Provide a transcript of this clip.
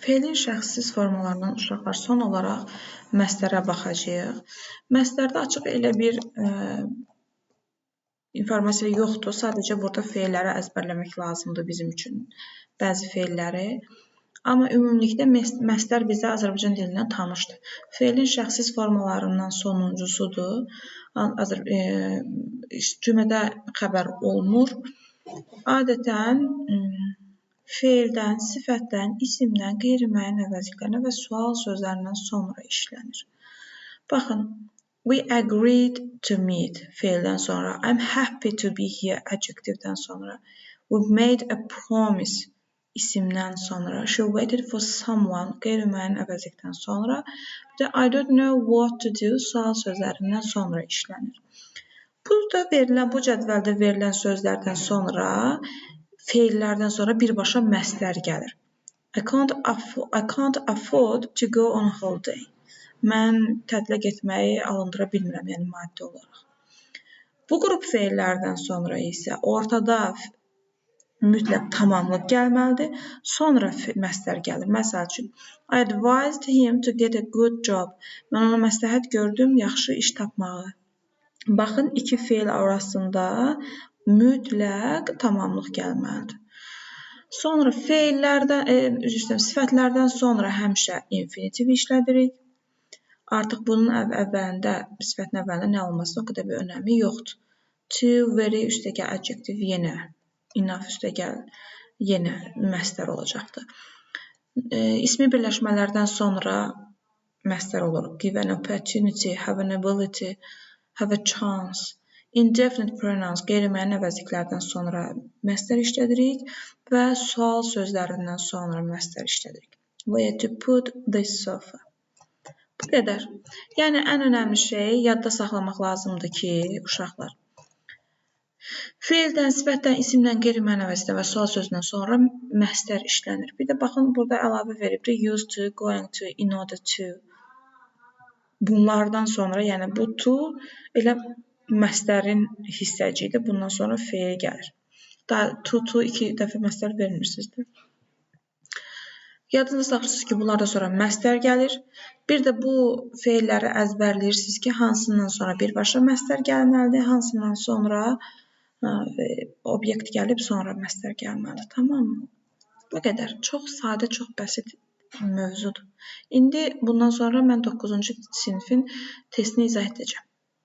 Feilin şəxssiz formalarından uşaqlar son olaraq məstərə baxacağıq. Məstərdə açıq elə bir informasiya yoxdur. Sadəcə burada feilləri əzbərləmək lazımdır bizim üçün. Bəzi feilləri. Amma ümumilikdə məstər bizə Azərbaycan dilindən tanışdır. Feilin şəxssiz formalarından sonuncusudur. Cümlədə xəbər olmur. Adətən feildən, sifətdən, isimdən, qeyri-müəyyən əvəzliklərinə və sual sözlərindən sonra işlənir. Baxın, we agreed to meet feildən sonra, I'm happy to be here adjectivedən sonra, we made a promise isimdən sonra, she waited for someone qeyri-müəyyən əvəzlikdən sonra, bir də I don't know what to do sual sözlərindən sonra işlənir. Burada verilən, bu cədvəldə verilən sözlərdən sonra feillərdən sonra birbaşa məstər gəlir. I can't afford to go on holiday. Mən tətilə getməyi alındıra bilmirəm, yəni maddi olaraq. Bu qrup feillərdən sonra isə ortada mütləq tamamlıq gəlməlidir. Sonra məstər gəlir. Məsəl üçün, I advised him to get a good job. Mən ona məsləhət gördüm, yaxşı iş tapmağı. Baxın, iki feil arasında mütləq tamamlıq gəlməlidir. Sonra sifətlərdən sonra həmişə infinitiv işlədirik. Artıq bunun əvvəlində, sifətin əvvəlində nə olmasının o qədər bir önəmi yoxdur. To, very üstəgəl adjective yenə, enough üstəgəl yenə məstər olacaqdır. İsmi birləşmələrdən sonra məstər olur. Give an opportunity, have an ability, have a chance. Indefinite pronouns, qeyri-müəyyən əvəzliklərdən sonra məstər işlədirik və sual sözlərindən sonra məstər işlədirik. Where to put this sofa. Bu qədər. Yəni, ən önəmli şey yadda saxlamaq lazımdır ki, uşaqlar, feildən, sifətdən, isimdən, qeyri-müəyyən əvəzlikdən və sual sözündən sonra məstər işlənir. Bir də baxın, burada əlavə veribdir. Used to, going to, in order to. Bunlardan sonra, yəni bu to elə məstərin hissəciyidir. Bundan sonra feil gəlir. To iki dəfə məstər vermirsinizdir. Yadınızda saxlayırsınız ki, bunlardan sonra məstər gəlir. Bir də bu feilləri əzbərləyirsiniz ki, hansından sonra birbaşa məstər gəlməlidir, hansından sonra obyekt gəlib, sonra məstər gəlməlidir. Tamam mı? Bu qədər. Çox sadə, çox bəsit mövzudur. İndi bundan sonra mən 9-cu sinifin testini izah edəcəm.